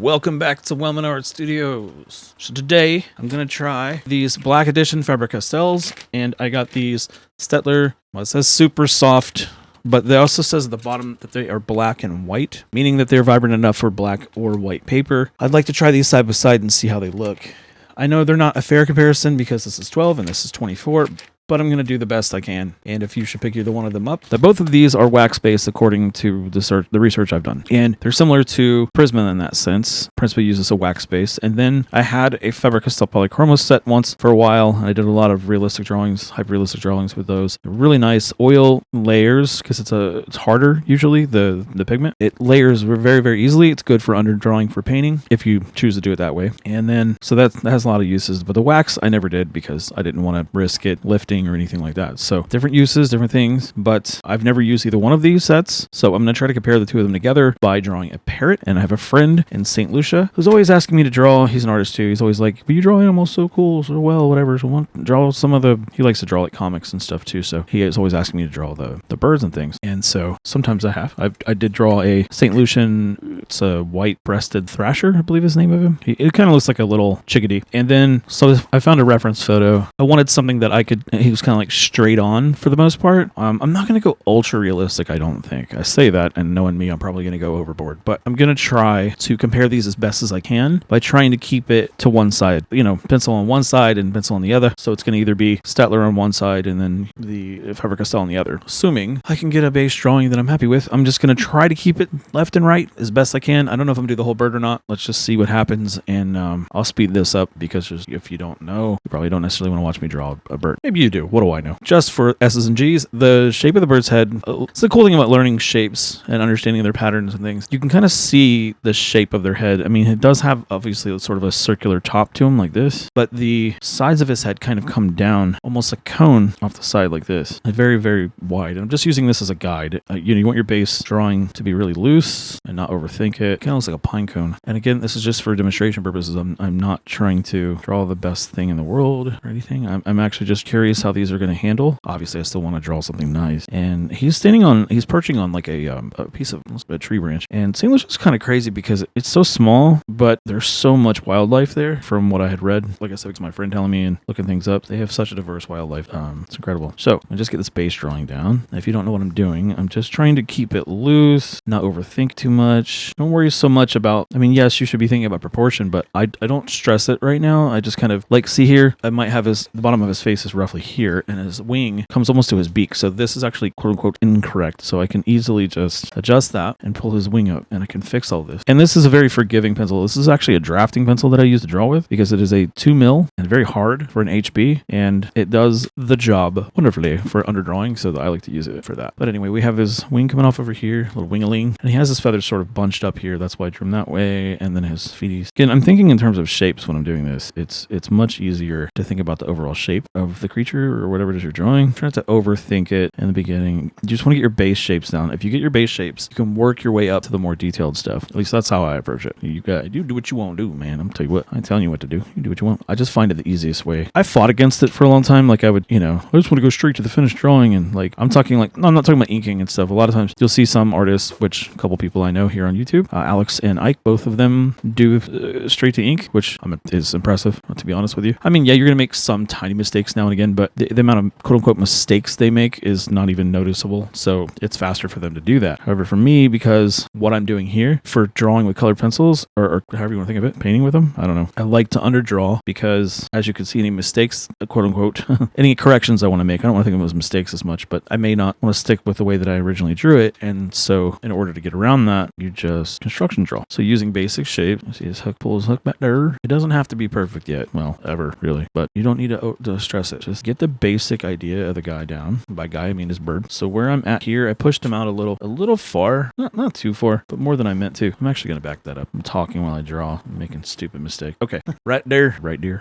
Welcome back to Wellman Art Studios. So today I'm going to try these Black Edition Faber Castells, and I got these Staedtler. Well, it says super soft, but it also says at the bottom that they are black and white, meaning that they're vibrant enough for black or white paper. I'd like to try these side by side and see how they look. I know they're not a fair comparison because this is 12 and this is 24, but I'm going to do the best I can. And if you should pick either one of them up, that both of these are wax-based according to the research I've done. And they're similar to Prisma in that sense. Prisma uses a wax base. And then I had a Faber Castell Polychromos set once for a while. I did a lot of realistic drawings, hyper-realistic drawings with those. They're really nice oil layers because it's harder usually, the pigment. It layers very, very easily. It's good for underdrawing for painting if you choose to do it that way. And then, so that has a lot of uses. But the wax I never did because I didn't want to risk it lifting or anything like that. So different uses, different things, but I've never used either one of these sets. So I'm going to try to compare the two of them together by drawing a parrot. And I have a friend in St. Lucia who's always asking me to draw. He's an artist too. He's always like, but you draw animals so cool, so well, whatever. So draw some of he likes to draw like comics and stuff too. So he is always asking me to draw the birds and things. And so sometimes I did draw a St. Lucian, it's a white-breasted thrasher, I believe is the name of him. It kind of looks like a little chickadee. And then, so I found a reference photo. I wanted something that he was kind of like straight on for the most part. I'm not going to go ultra realistic, I don't think. I say that, and knowing me, I'm probably going to go overboard. But I'm going to try to compare these as best as I can by trying to keep it to one side. You know, pencil on one side and pencil on the other. So it's going to either be Staedtler on one side and then the Faber Castell on the other. Assuming I can get a base drawing that I'm happy with, I'm just going to try to keep it left and right as best I can. I don't know if I'm going to do the whole bird or not. Let's just see what happens, and I'll speed this up because if you don't know, you probably don't necessarily want to watch me draw a bird. Maybe you do. What do I know? Just for S's and G's, the shape of the bird's head, it's the cool thing about learning shapes and understanding their patterns and things. You can kind of see the shape of their head. I mean, it does have obviously sort of a circular top to him like this, but the sides of his head kind of come down almost a cone off the side like this. Very, very wide. And I'm just using this as a guide. You want your base drawing to be really loose and not overthink it. Kind of looks like a pine cone. And again, this is just for demonstration purposes. I'm not trying to draw the best thing in the world or anything. I'm actually just curious how these are going to handle. Obviously, I still want to draw something nice. And he's perching on like a piece of a tree branch. And St. Lucia's kind of crazy because it's so small, but there's so much wildlife there from what I had read. Like I said, it's my friend telling me and looking things up. They have such a diverse wildlife. It's incredible. So I just get this base drawing down. If you don't know what I'm doing, I'm just trying to keep it loose, not overthink too much. Don't worry so much about, I mean, yes, you should be thinking about proportion, but I don't stress it right now. I just kind of like, see here, I might have the bottom of his face is roughly here and his wing comes almost to his beak. So this is actually quote unquote incorrect. So I can easily just adjust that and pull his wing up and I can fix all this. And this is a very forgiving pencil. This is actually a drafting pencil that I use to draw with because it is a 2mm and very hard for an HB and it does the job wonderfully for underdrawing. So I like to use it for that. But anyway, we have his wing coming off over here, little wingaling, and he has his feathers sort of bunched up here. That's why I drew him that way. And then his feeties. Again, I'm thinking in terms of shapes when I'm doing this. It's much easier to think about the overall shape of the creature or whatever it is you're drawing. Try not to overthink it in the beginning. You just want to get your base shapes down. If you get your base shapes, you can work your way up to the more detailed stuff. At least that's how I approach it. You do what you want to do, man. I'm telling you what. I'm telling you what to do. You do what you want. I just find it the easiest way. I fought against it for a long time. Like I would, I just want to go straight to the finished drawing. And like, I'm not talking about inking and stuff. A lot of times you'll see some artists, which a couple people I know here on YouTube, Alex and Ike, both of them do straight to ink, which is impressive, to be honest with you. I mean, yeah, you're going to make some tiny mistakes now and again, but the amount of quote unquote mistakes they make is not even noticeable. So it's faster for them to do that. However, for me, because what I'm doing here for drawing with colored pencils or however you want to think of it, painting with them, I don't know. I like to underdraw because as you can see, any mistakes, quote unquote, any corrections I want to make, I don't want to think of them as mistakes as much, but I may not want to stick with the way that I originally drew it. And so in order to get around that, you just construction draw. So using basic shape, see his hook, pull his hook back there. It doesn't have to be perfect yet. Well, ever really, but you don't need to stress it. Just get the basic idea of the guy down. By guy, I mean his bird. So where I'm at here, I pushed him out a little far, not too far, but more than I meant to. I'm actually going to back that up. I'm talking while I draw. I'm making stupid mistake. Okay. Right there.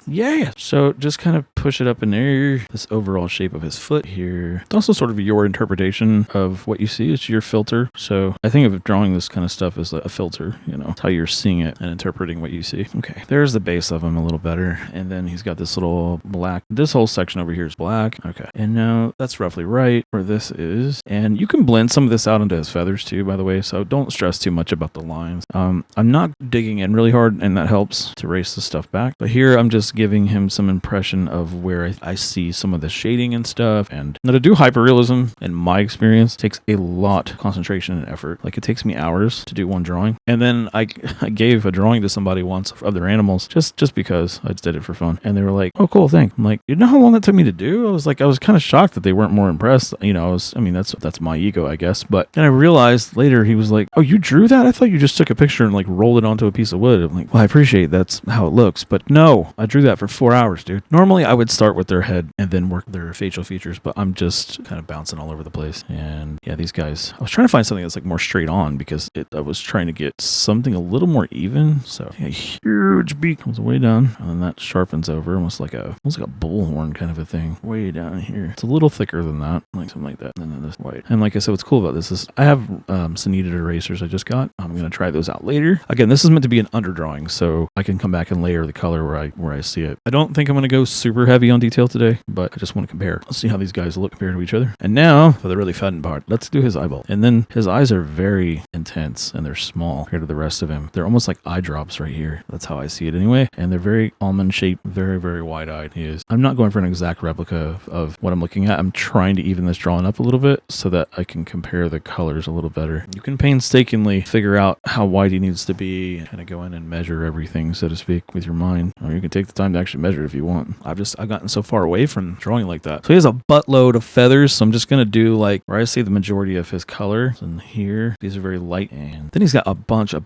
Yeah. So just kind of push it up in there. This overall shape of his foot here. It's also sort of your interpretation of what you see. It's your filter. So I think of drawing this kind of stuff as a filter, it's how you're seeing it and interpreting what you see. Okay. There's the base of him a little better. And then he's got this little black, this whole section over here here's black. Okay. And now that's roughly right where this is. And you can blend some of this out into his feathers too, by the way, so don't stress too much about the lines. I'm not digging in really hard, and that helps to erase the stuff back. But here I'm just giving him some impression of where I see some of the shading and stuff. And now to do hyperrealism, in my experience, takes a lot of concentration and effort. Like, it takes me hours to do one drawing. And then I gave a drawing to somebody once of their animals just because I just did it for fun. And they were like, "Oh, cool, thanks." I'm like, "You know how long that took me to do?" I was kind of shocked that they weren't more impressed. You know, that's my ego, I guess. But then I realized later, he was like, "Oh, you drew that? I thought you just took a picture and like rolled it onto a piece of wood." I'm like, "Well, I appreciate that's how it looks, but no, I drew that for 4 hours, dude." Normally I would start with their head and then work their facial features, but I'm just kind of bouncing all over the place. And yeah, these guys, I was trying to find something that's like more straight on because I was trying to get something a little more even. So yeah, huge beak comes way down, and then that sharpens over almost like a bullhorn kind of a thing way down here. It's a little thicker than that, like something like that. And then this white. And like I said, what's cool about this is I have some kneaded erasers I just got. I'm going to try those out later. Again, this is meant to be an underdrawing, so I can come back and layer the color where I see it. I don't think I'm going to go super heavy on detail today, but I just want to compare. Let's see how these guys look compared to each other. And now for the really fun part, let's do his eyeball. And then his eyes are very intense and they're small compared to the rest of him. They're almost like eye drops right here. That's how I see it anyway. And they're very almond shaped, very, very wide-eyed. He is. I'm not going for an exact replica of what I'm looking at. I'm trying to even this drawing up a little bit so that I can compare the colors a little better. You can painstakingly figure out how wide he needs to be and kind of go in and measure everything, so to speak, with your mind. Or you can take the time to actually measure it if you want. I've gotten so far away from drawing like that. So he has a buttload of feathers, so I'm just going to do like where I see the majority of his color. And here, these are very light. And then he's got a bunch of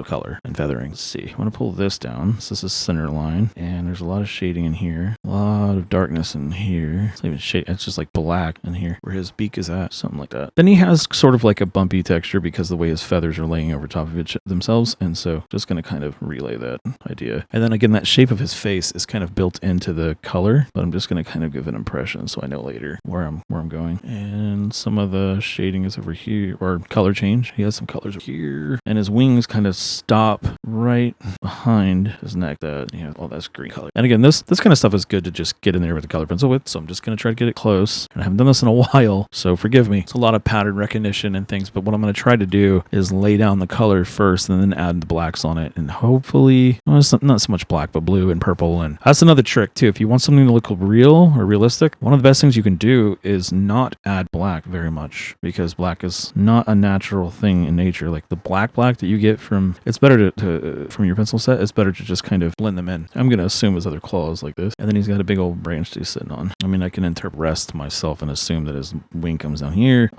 color and feathering. Let's see. I want to pull this down. This is his center line. And there's a lot of shading in here. A lot of darkness in here. It's not even shade. It's just like black in here where his beak is at. Something like that. Then he has sort of like a bumpy texture because the way his feathers are laying over top of it themselves. And so just going to kind of relay that idea. And then again, that shape of his face is kind of built into the color, but I'm just going to kind of give an impression so I know later where I'm going. And some of the shading is over here, or color change. He has some colors over here. And his wings kind of stop right behind his neck. That's green color. And again, this kind of stuff is good to just get in there with the color pencil with. So I'm just going to try to get it close. And I haven't done this in a while, so forgive me. It's a lot of pattern recognition and things, but what I'm going to try to do is lay down the color first and then add the blacks on it. And hopefully, it's not so much black, but blue and purple. And that's another trick too. If you want something to look real or realistic, one of the best things you can do is not add black very much, because black is not a natural thing in nature. Like the black that you get from, it's better to from your pencil set, it's better to just kind of blend them in. I'm going to assume his other claws like this. And then he's got a big old branch to sitting on. I mean, I can interpret rest myself and assume that his wing comes down here,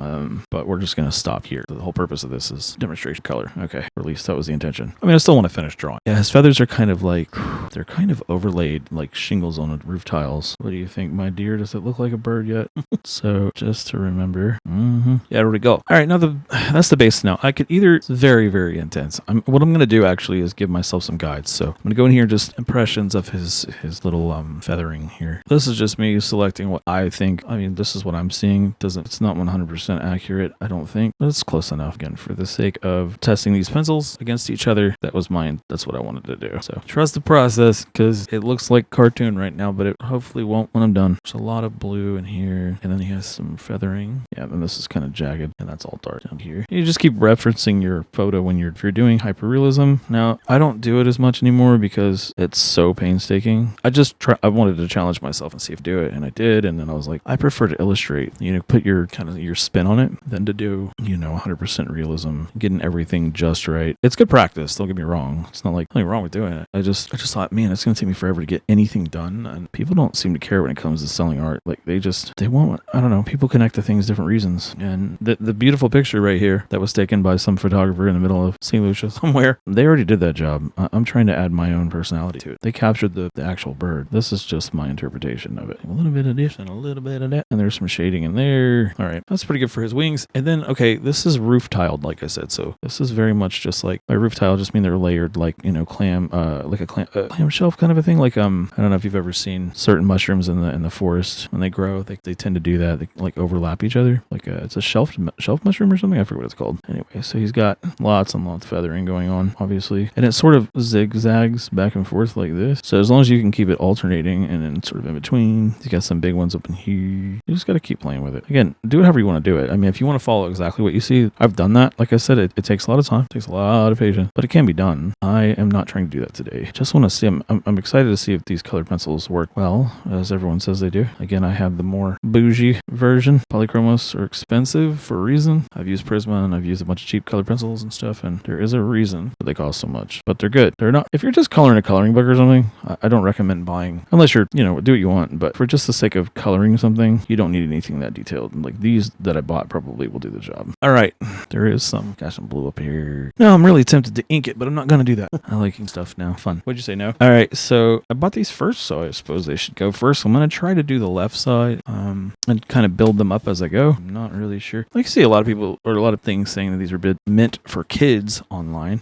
but we're just going to stop here. The whole purpose of this is demonstration color. Okay, or at least that was the intention. I mean, I still want to finish drawing. Yeah, his feathers are kind of like, they're kind of overlaid like shingles on roof tiles. What do you think, my dear? Does it look like a bird yet? So just to remember. Yeah, there we go. All right, now that's the base now. I could either, it's very, very intense. What I'm going to do actually is give myself some guides. So I'm going to go in here, just impressions of his little feathering here. This is just me selecting what I think. I mean, this is what I'm seeing. It's not 100% accurate, I don't think, but it's close enough. Again, for the sake of testing these pencils against each other, that's what I wanted to do. So trust the process, because it looks like cartoon right now, but it hopefully won't when I'm done. There's a lot of blue in here, and then he has some feathering. Yeah, and this is kind of jagged, and that's all dark down here. You just keep referencing your photo if you're doing hyperrealism. Now, I don't do it as much anymore because it's so painstaking. I wanted to challenge myself and see if I do it, and I did, and then I was like, I prefer to illustrate, put your kind of your spin on it than to do, 100% realism, getting everything just right. It's good practice, don't get me wrong. It's not like nothing wrong with doing it. I just thought, man, it's going to take me forever to get anything done, and people don't seem to care when it comes to selling art. Like they won't, I don't know, people connect to things different reasons. And the beautiful picture right here that was taken by some photographer in the middle of St. Lucia somewhere, they already did that job. I'm trying to add my own personality to it. They captured the actual bird. This is just my interpretation of it. A little bit of this and a little bit of that, and there's some shading in there. All right, that's pretty good for his wings. And then, okay, this is roof tiled, like I said, so this is very much just like, by roof tile just mean they're layered like, clam shelf kind of a thing. Like I don't know if you've ever seen certain mushrooms in the forest when they grow, they tend to do that. They like overlap each other. Like it's a shelf mushroom or something. I forget what it's called. Anyway, so he's got lots and lots of feathering going on, obviously, and it sort of zigzags back and forth like this. So as long as you can keep it alternating and then sort of in between You got some big ones up in here. You just got to keep playing with it. Again, do it however you want to do it. I mean, if you want to follow exactly what you see, I've done that. Like I said, it takes a lot of time, takes a lot of patience, but it can be done. I am not trying to do that today. Just want to see, I'm excited to see if these colored pencils work well, as everyone says they do. Again, I have the more bougie version. Polychromos are expensive for a reason. I've used Prisma and I've used a bunch of cheap colored pencils and stuff, and there is a reason that they cost so much, but they're good. They're not, if you're just coloring a coloring book or something, I don't recommend buying, unless you're, do what you want, but for just the sake of coloring something, you don't need anything that detailed. Like these that I bought probably will do the job. All right, there is some blue up here. No, I'm really tempted to ink it, but I'm not going to do that. I like ink stuff now. Fun. What'd you say, no? All right, so I bought these first, so I suppose they should go first. I'm going to try to do the left side and kind of build them up as I go. I'm not really sure. I see a lot of people or a lot of things saying that these are meant for kids online.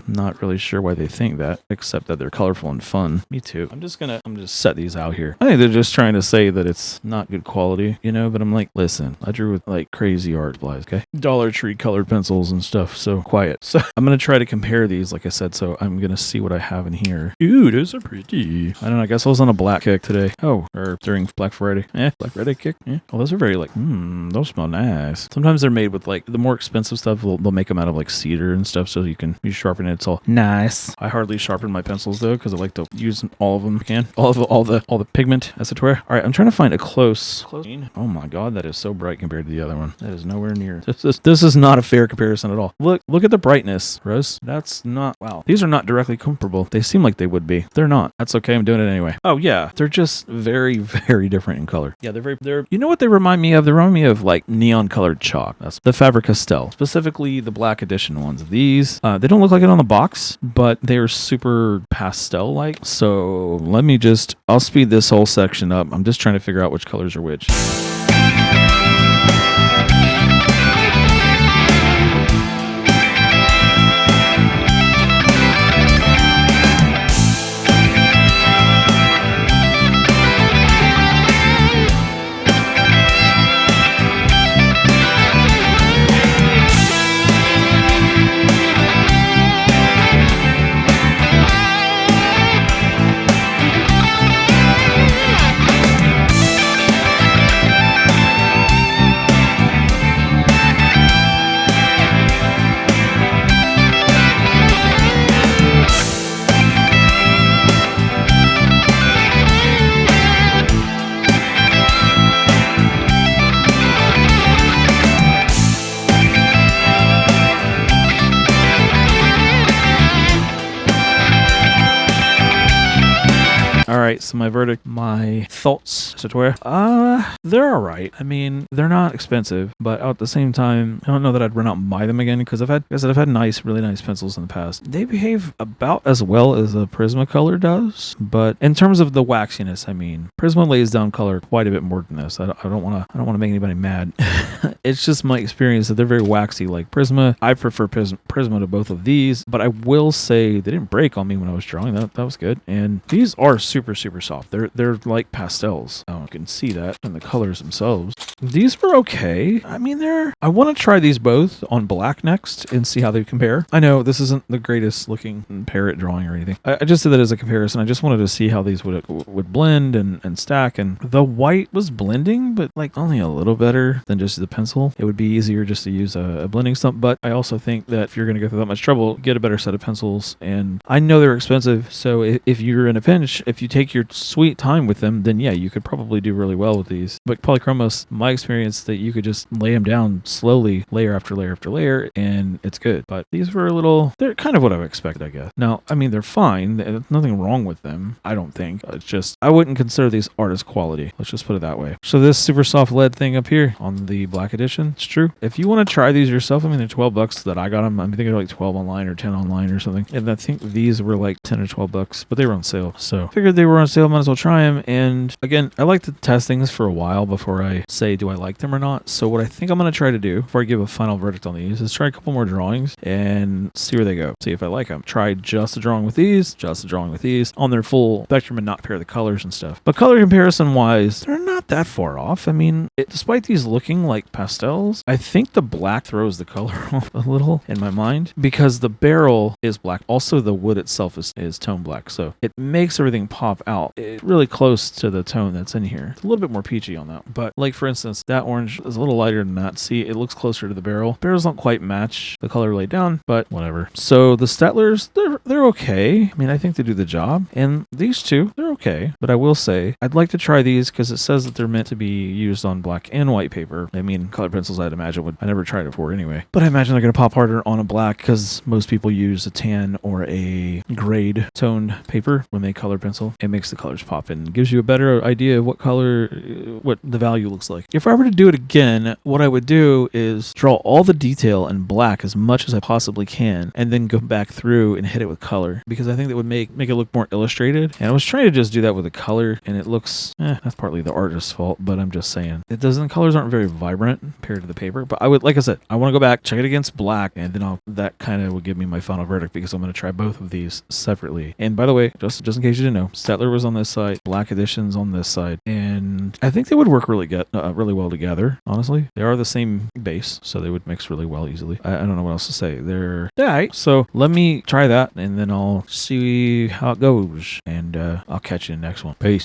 Not really sure why they think that, except that they're colorful and fun. Me too. I'm just set these out here. I think they're just trying to say that it's not good quality, but I'm like, listen, I drew with like crazy art supplies, okay? Dollar Tree colored pencils and stuff, so quiet. So I'm going to try to compare these, like I said, so I'm going to see what I have in here. Ooh, those are pretty. I don't know, I guess I was on a black kick today. Oh, or during Black Friday. Black Friday kick. Oh, those are very like, those smell nice. Sometimes they're made with like, the more expensive stuff, they'll make them out of like cedar and stuff, so you sharpen it, it's all nice. I hardly sharpen my pencils though, because I like to use all of them if I can. All the pigment, as it were. All right, I'm trying to find a close. Oh my god, that is so bright compared to the other one. That is nowhere near. This is not a fair comparison at all. Look at the brightness, Rose. That's not, wow. These are not directly comparable. They seem like they would be. They're not. That's okay, I'm doing it anyway. Oh yeah, they're just very, very different in color. Yeah, they're you know what they remind me of? They remind me of like neon colored chalk. That's the Faber Castell, specifically the black edition ones. These, they don't look like it on the box, but they're super pastel-like. So I'll speed this whole section up. I'm just trying to figure out which colors are which. Alright, so my verdict, my thoughts, Sator. They're alright. I mean, they're not expensive, but at the same time, I don't know that I'd run out and buy them again, because I've had really nice pencils in the past. They behave about as well as a Prismacolor does, but in terms of the waxiness, I mean, Prisma lays down color quite a bit more than this. I don't want to make anybody mad. It's just my experience that they're very waxy like Prisma. I prefer Prisma to both of these, but I will say they didn't break on me when I was drawing. That was good. And these are super soft. They're like pastels. You can see that in the colors themselves. These were okay. I mean, I want to try these both on black next and see how they compare. I know this isn't the greatest looking parrot drawing or anything. I just did that as a comparison. I just wanted to see how these would blend and stack. And the white was blending, but like only a little better than just the pencil. It would be easier just to use a blending stump. But I also think that if you're going to go through that much trouble, get a better set of pencils. And I know they're expensive. So if you're in a pinch, if you take your sweet time with them, then yeah, you could probably do really well with these. But Polychromos, my experience that you could just lay them down slowly, layer after layer after layer, and it's good. But these were they're kind of what I would expect, I guess. Now, I mean, they're fine. There's nothing wrong with them, I don't think. It's just, I wouldn't consider these artist quality. Let's just put it that way. So this super soft lead thing up here on the black edition, it's true. If you want to try these yourself, I mean, they're $12 that I got them. I think they're like 12 online or 10 online or something. And I think these were like 10 or $12, but they were on sale. So figured they were on sale, might as well try them. And again, I like to test things for a while before I say, do I like them or not? So what I think I'm going to try to do before I give a final verdict on these is try a couple more drawings and see where they go. See if I like them. Try just a drawing with these, just a drawing with these on their full spectrum and not compare the colors and stuff. But color comparison wise, they're not that far off. I mean, despite these looking like pastels, I think the black throws the color off a little in my mind because the barrel is black. Also, the wood itself is tone black. So it makes everything pop pop out. It's really close to the tone that's in here. It's a little bit more peachy on that. But like for instance, that orange is a little lighter than that. See, it looks closer to the barrel. Barrels don't quite match the color laid down, but whatever. So the Staedtlers, they're okay. I mean, I think they do the job. And these two, they're okay. But I will say, I'd like to try these because it says that they're meant to be used on black and white paper. I mean, colored pencils, I'd imagine would. I never tried it before anyway. But I imagine they're going to pop harder on a black because most people use a tan or a grade toned paper when they color pencil. It makes the colors pop and gives you a better idea of what color, what the value looks like. If I were to do it again, what I would do is draw all the detail in black as much as I possibly can and then go back through and hit it with color because I think that would make it look more illustrated. And I was trying to just do that with the color and it looks, that's partly the artist's fault, but I'm just saying. Colors aren't very vibrant compared to the paper, but I would, like I said, I want to go back, check it against black, and then that kind of would give me my final verdict because I'm going to try both of these separately. And by the way, just in case you didn't know, Staedtler was on this side, Black Edition's on this side, and I think they would work really well together, honestly. They are the same base, so they would mix really well easily. I don't know what else to say. They're alright, so let me try that, and then I'll see how it goes, and I'll catch you in the next one. Peace.